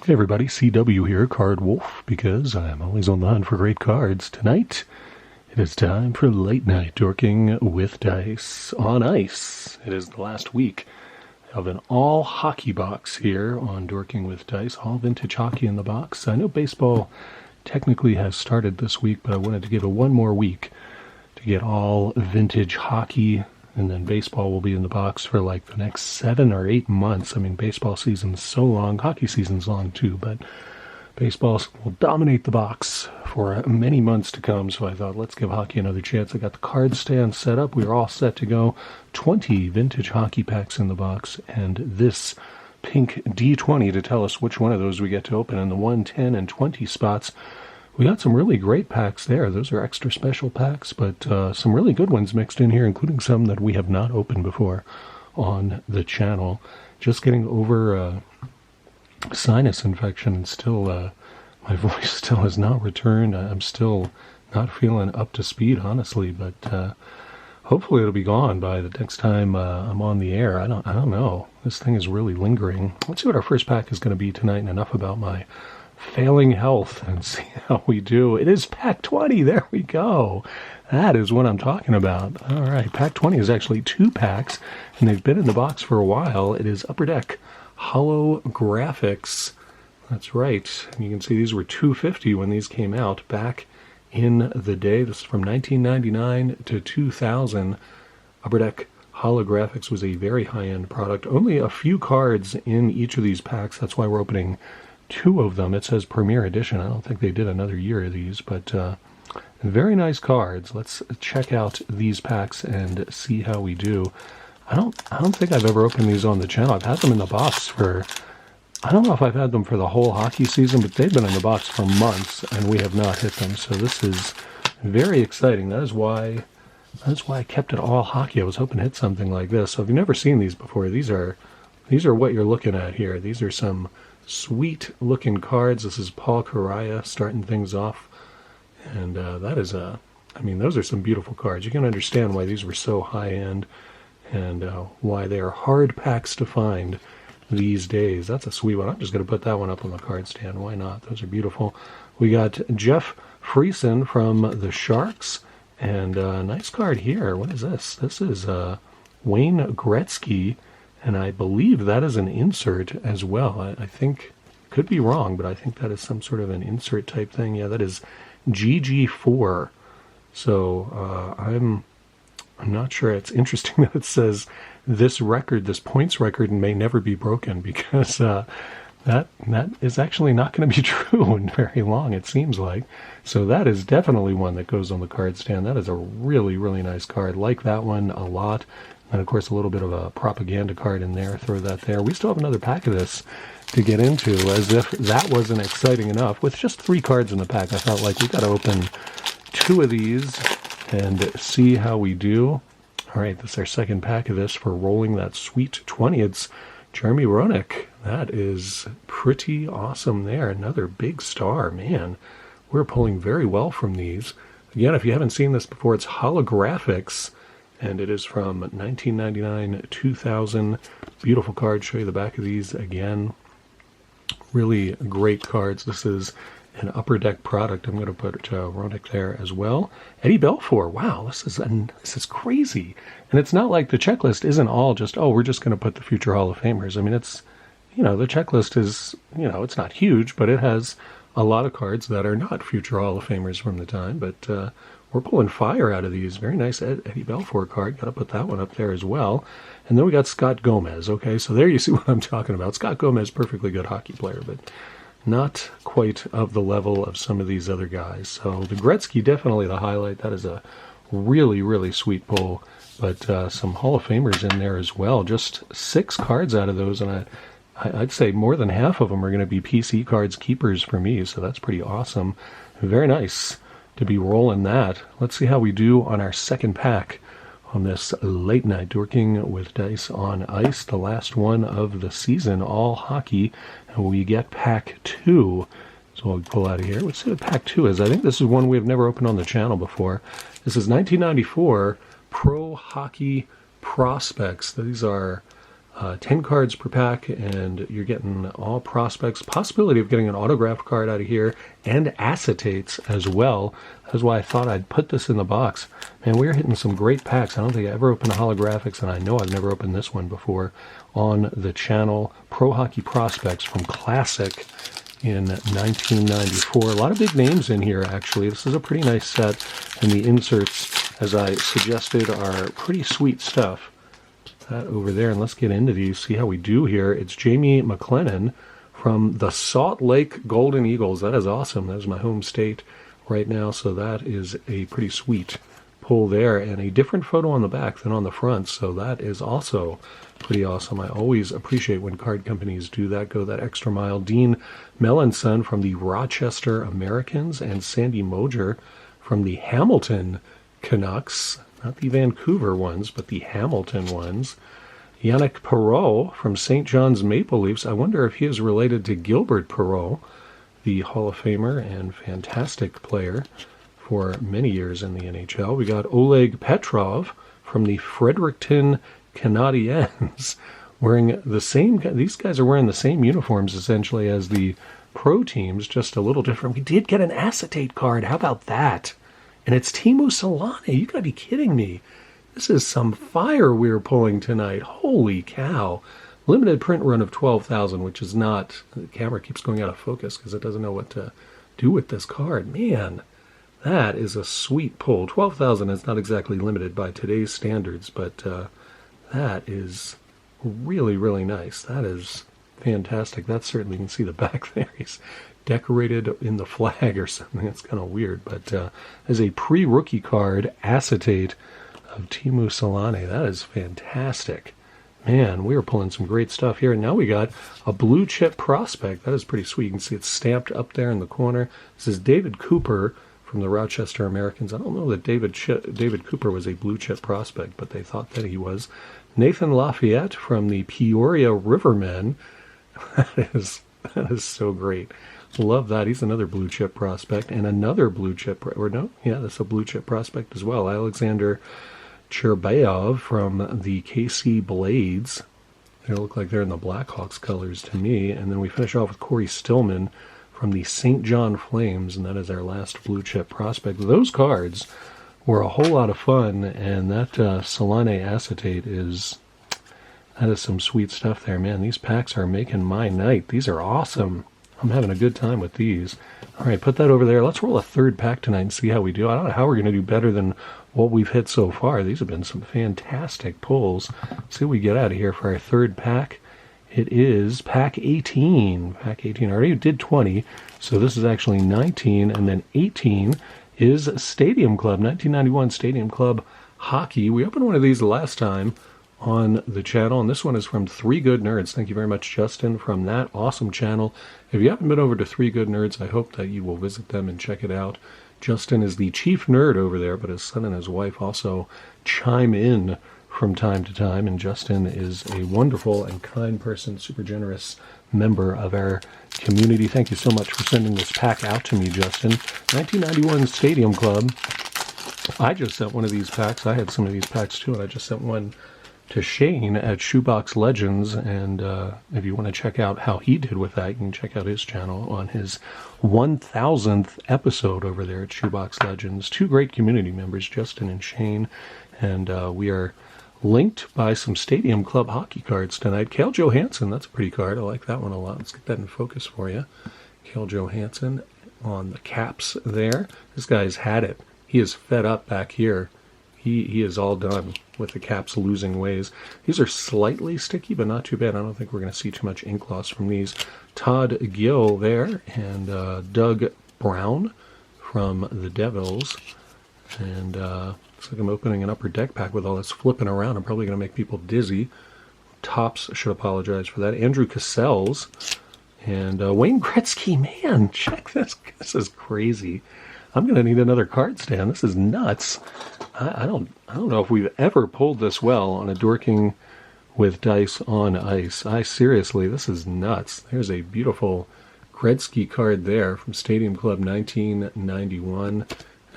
Hey everybody, CW here, Card Wolf, because I'm always on the hunt for great cards. Tonight, it is time for Late Night Dorking with Dice on Ice. It is the last week of an all-hockey box here on Dorking with Dice, all vintage hockey in the box. I know baseball technically has started this week, but I wanted to give it one more week to get all vintage hockey, and then baseball will be in the box for like the next 7 or 8 months. I mean, baseball season's so long, hockey season's long too, but baseball will dominate the box for many months to come, so I thought, let's give hockey another chance. I got the card stand set up. We're all set to go. 20 vintage hockey packs in the box, and this pink D20 to tell us which one of those we get to open in the 1, 10, and 20 spots. We got some really great packs there. Those are extra special packs, but some really good ones mixed in here, including some that we have not opened before on the channel. Just getting over sinus infection, and still my voice still has not returned. I'm still not feeling up to speed, honestly, but hopefully it'll be gone by the next time I'm on the air. I don't know. This thing is really lingering. Let's see what our first pack is going to be tonight, and enough about my failing health, and see how we do. It is pack 20. There we go. That is what I'm talking about. All right, pack 20 is actually 2 packs, and they've been in the box for a while. It is Upper Deck Holographics. That's right. You can see these were $250 when these came out back in the day. This is from 1999 to 2000. Upper Deck Holographics was a very high-end product. Only a few cards in each of these packs. That's why we're opening 2 of them. It says Premier Edition. I don't think they did another year of these, but very nice cards. Let's check out these packs and see how we do. I don't think I've ever opened these on the channel. I've had them in the box for, I don't know if I've had them for the whole hockey season, but they've been in the box for months, and we have not hit them. So this is very exciting. That is why I kept it all hockey. I was hoping to hit something like this. So if you've never seen these before, these are what you're looking at here. These are some sweet looking cards. This is Paul Kariya starting things off, and that is I mean, those are some beautiful cards. You can understand why these were so high end, and why they are hard packs to find these days. That's a sweet one. I'm just going to put that one up on the card stand. Why not? Those are beautiful. We got Jeff Friesen from the Sharks, and nice card here. What is this? This is Wayne Gretzky, and I believe that is an insert as well. I think, could be wrong, but I think that is some sort of an insert type thing. Yeah, that is GG4. So I'm not sure. It's interesting that it says this points record may never be broken, because that is actually not going to be true in very long, it seems like. So that is definitely one that goes on the card stand. That is a really, really nice card. Like that one a lot. And of course, a little bit of a propaganda card in there. Throw that there. We still have another pack of this to get into, as if that wasn't exciting enough. With just 3 cards in the pack, I felt like we've got to open 2 of these and see how we do. All right, this is our second pack of this for rolling that sweet 20. It's Jeremy Roenick. That is pretty awesome there. Another big star. Man, we're pulling very well from these. Again, if you haven't seen this before, it's Holographics, and it is from 1999, 2000. Beautiful cards. Show you the back of these again. Really great cards. This is an Upper Deck product. I'm going to put Roenick there as well. Eddie Belfour. Wow, this is crazy. And it's not like the checklist isn't all just, oh, we're just going to put the future Hall of Famers. I mean, it's, the checklist is, it's not huge, but it has a lot of cards that are not future Hall of Famers from the time. But we're pulling fire out of these. Very nice Eddie Belfour card. Got to put that one up there as well. And then we got Scott Gomez. Okay, so there you see what I'm talking about. Scott Gomez, perfectly good hockey player, but not quite of the level of some of these other guys. So the Gretzky, definitely the highlight. That is a really, really sweet pull. But some Hall of Famers in there as well. Just 6 cards out of those, and I'd say more than half of them are going to be PC cards keepers for me. So that's pretty awesome. Very nice to be rolling that. Let's see how we do on our second pack on this Late Night Dorking with Dice on Ice, the last one of the season, all hockey, and we get pack 2. So we'll pull out of here. Let's see what pack 2 is. I think this is one we've never opened on the channel before. This is 1994 Pro Hockey Prospects. These are 10 cards per pack, and you're getting all prospects. Possibility of getting an autographed card out of here, and acetates as well. That's why I thought I'd put this in the box. Man, we're hitting some great packs. I don't think I ever opened a holographics, and I know I've never opened this one before on the channel. Pro Hockey Prospects from Classic in 1994. A lot of big names in here, actually. This is a pretty nice set, and the inserts, as I suggested, are pretty sweet stuff. That over there, and let's get into these, see how we do here. It's Jamie McLennan from the Salt Lake Golden Eagles. That is awesome. That is my home state right now, so that is a pretty sweet pull there, and a different photo on the back than on the front, so that is also pretty awesome. I always appreciate when card companies do that, go that extra mile. Dean Melanson from the Rochester Americans, and Sandy Mojer from the Hamilton Canucks. Not the Vancouver ones, but the Hamilton ones. Yannick Perreault from St. John's Maple Leafs. I wonder if he is related to Gilbert Perreault, the Hall of Famer and fantastic player for many years in the NHL. We got Oleg Petrov from the Fredericton Canadiens, wearing the same. These guys are wearing the same uniforms essentially as the pro teams, just a little different. We did get an acetate card. How about that? And it's Teemu Selanne. You gotta be kidding me. This is some fire we're pulling tonight. Holy cow. Limited print run of 12,000, which is not... The camera keeps going out of focus because it doesn't know what to do with this card. Man, that is a sweet pull. 12,000 is not exactly limited by today's standards, but that is really, really nice. That is fantastic. That certainly, you can see the back there. He's decorated in the flag or something. That's kind of weird, but as a pre-rookie card, acetate of Teemu Selanne. That is fantastic. Man, we are pulling some great stuff here. And now we got a blue chip prospect. That is pretty sweet. You can see it's stamped up there in the corner. This is David Cooper from the Rochester Americans. I don't know that David Cooper was a blue chip prospect, but they thought that he was. Nathan Lafayette from the Peoria Rivermen. That is so great. Love that. He's another blue chip prospect, and another blue chip, or no, yeah, that's a blue chip prospect as well. Alexander Cherbayev from the KC Blades. They look like they're in the Blackhawks colors to me. And then we finish off with Corey Stillman from the St. John Flames, and that is our last blue chip prospect. Those cards were a whole lot of fun, and that Selanne acetate that is some sweet stuff there, man. These packs are making my night. These are awesome. I'm having a good time with these. All right, put that over there. Let's roll a third pack tonight and see how we do. I don't know how we're going to do better than what we've hit so far. These have been some fantastic pulls. Let's see what we get out of here for our third pack. It is pack 18. Pack 18. I already did 20, so this is actually 19, and then 18 is Stadium Club, 1991 Stadium Club Hockey. We opened one of these last time on the channel, and this one is from Three Good Nerds. Thank you very much, Justin, from that awesome channel. If you haven't been over to Three Good Nerds, I hope that you will visit them and check it out. Justin is the chief nerd over there, but his son and his wife also chime in from time to time, and Justin is a wonderful and kind person, super generous member of our community. Thank you so much for sending this pack out to me, Justin. 1991 Stadium Club. I just sent one of these packs. I had some of these packs too, and I just sent one to Shane at Shoebox Legends, and if you want to check out how he did with that, you can check out his channel on his 1000th episode over there at Shoebox Legends. Two great community members, Justin and Shane, and we are linked by some Stadium Club hockey cards tonight. Cale Johansson, that's a pretty card. I like that one a lot. Let's get that in focus for you. Cale Johansson on the caps there. This guy's had it. He is fed up back here. He is all done with the caps losing ways. These are slightly sticky, but not too bad. I don't think we're going to see too much ink loss from these. Todd Gill there, and Doug Brown from the Devils. And looks like I'm opening an upper deck pack with all this flipping around. I'm probably going to make people dizzy. Tops should apologize for that. Andrew Cassels and Wayne Gretzky. Man, check this. This is crazy. I'm going to need another card stand. This is nuts. I don't know if we've ever pulled this well on a Dorking with dice on ice. Seriously, this is nuts. There's a beautiful Gretzky card there from Stadium Club 1991.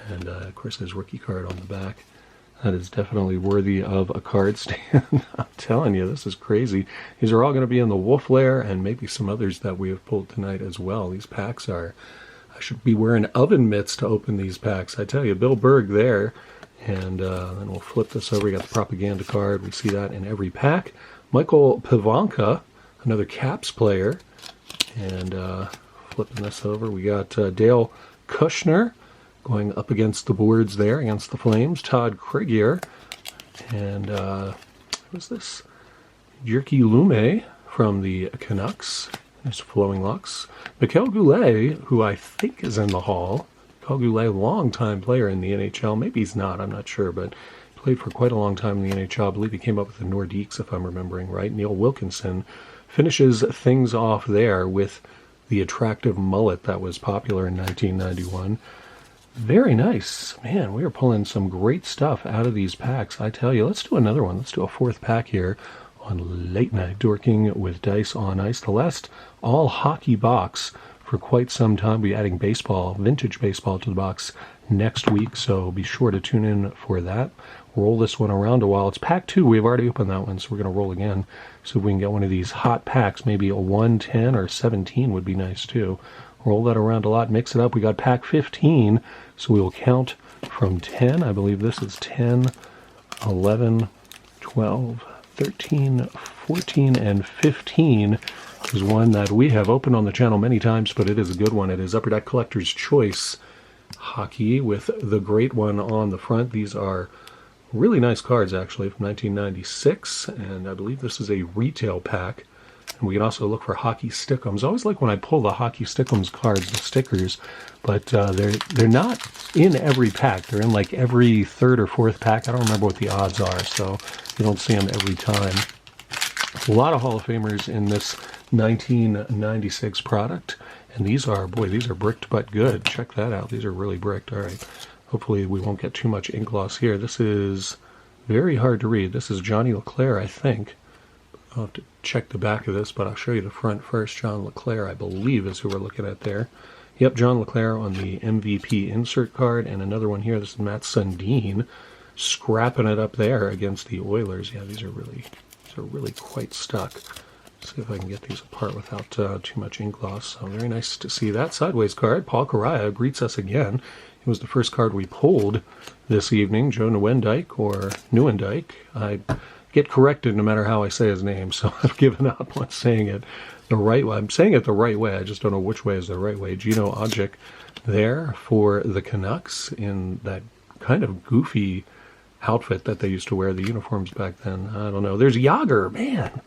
And, of course, his rookie card on the back. That is definitely worthy of a card stand. I'm telling you, this is crazy. These are all going to be in the Wolf Lair and maybe some others that we have pulled tonight as well. These packs are, I should be wearing oven mitts to open these packs. I tell you, Bill Berg there. And then we'll flip this over. We got the propaganda card. We see that in every pack. Michael Pivanka, another Caps player. And flipping this over, we got Dale Kushner going up against the boards there, against the Flames. Todd Krieger. And who's this? Jerky Lume from the Canucks. There's Flowing Lux. Mikhail Goulet, who I think is in the Hall. Mikhail Goulet, long-time player in the NHL. Maybe he's not, I'm not sure, but played for quite a long time in the NHL. I believe he came up with the Nordiques, if I'm remembering right. Neil Wilkinson finishes things off there with the attractive mullet that was popular in 1991. Very nice. Man, we are pulling some great stuff out of these packs. I tell you, let's do another one. Let's do a fourth pack here on Late Night Dorking with Dice on Ice. The last all-hockey box for quite some time. We'll be adding baseball, vintage baseball to the box next week, so be sure to tune in for that. Roll this one around a while. It's pack 2. We've already opened that one, so we're going to roll again. So if we can get one of these hot packs, maybe a 1, 10, or 17 would be nice too. Roll that around a lot, mix it up. We got pack 15, so we will count from 10. I believe this is 10, 11, 12, 13, 14, and 15 is one that we have opened on the channel many times, but it is a good one. It is Upper Deck Collector's Choice Hockey with the great one on the front. These are really nice cards, actually, from 1996, and I believe this is a retail pack. And we can also look for hockey stickums. I always like when I pull the hockey stickums cards, the stickers, but they're not in every pack. They're in like every third or fourth pack. I don't remember what the odds are, so you don't see them every time. A lot of Hall of Famers in this 1996 product, and these are bricked but good. Check that out. These are really bricked. All right. Hopefully we won't get too much ink loss here. This is very hard to read. This is Johnny LeClair, I think. I'll have to check the back of this, but I'll show you the front first. John LeClair, I believe, is who we're looking at there. Yep, John LeClair on the MVP insert card, and another one here. This is Matt Sundin scrapping it up there against the Oilers. Yeah, these are really quite stuck. Let's see if I can get these apart without too much ink loss. So very nice to see that sideways card. Paul Correa greets us again. It was the first card we pulled this evening. Joe Nieuwendyk, or Nieuwendyk. I get corrected no matter how I say his name, so I've given up on saying it the right way. I'm saying it the right way. I just don't know which way is the right way. Gino Odjick there for the Canucks in that kind of goofy outfit that they used to wear, the uniforms back then. I don't know. There's Yager. Man,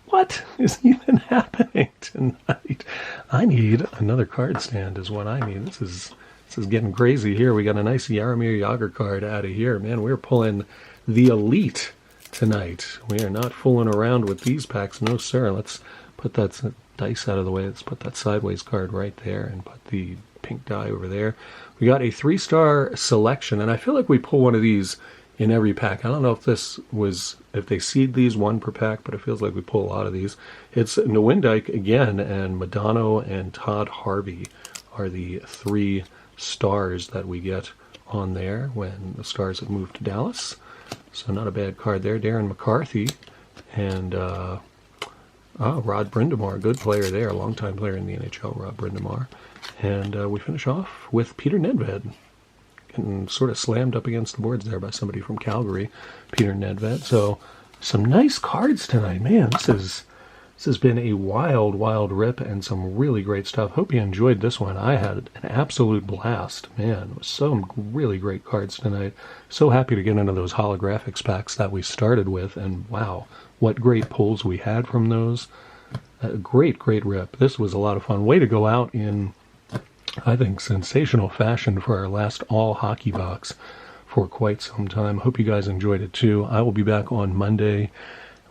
what is even happening tonight? I need another card stand is what I need. This is getting crazy here. We got a nice Jaromir Jagr card out of here. Man, we're pulling the Elite tonight. We are not fooling around with these packs. No, sir. Let's put that dice out of the way. Let's put that sideways card right there and put the pink die over there. We got a 3-star selection, and I feel like we pull one of these in every pack. I don't know if they seed these one per pack, but it feels like we pull a lot of these. It's Nieuwendyk again, and Modano and Todd Harvey are the 3 stars that we get on there when the Stars have moved to Dallas. So not a bad card there. Darren McCarthy and Rod Brindamore, good player there, a longtime player in the NHL, Rod Brindamore. And we finish off with Peter Nedved, getting sort of slammed up against the boards there by somebody from Calgary, Peter Nedved. So some nice cards tonight. Man, this has been a wild rip and some really great stuff. Hope you enjoyed this one. I had an absolute blast. Man, some really great cards tonight. So happy to get into those holographics packs that we started with, and wow, what great pulls we had from those. Great rip. This was a lot of fun. Way to go out in, I think, sensational fashion for our last all hockey box for quite some time. Hope you guys enjoyed it too. I will be back on Monday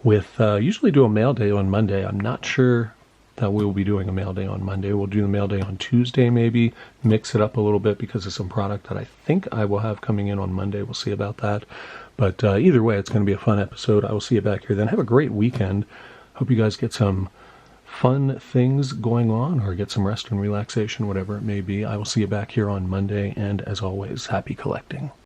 with, usually do a mail day on Monday. I'm not sure that we will be doing a mail day on Monday. We'll do the mail day on Tuesday maybe, mix it up a little bit because of some product that I think I will have coming in on Monday. We'll see about that. But either way, it's going to be a fun episode. I will see you back here then. Have a great weekend. Hope you guys get some fun things going on or get some rest and relaxation, whatever it may be. I will see you back here on Monday. And as always, happy collecting.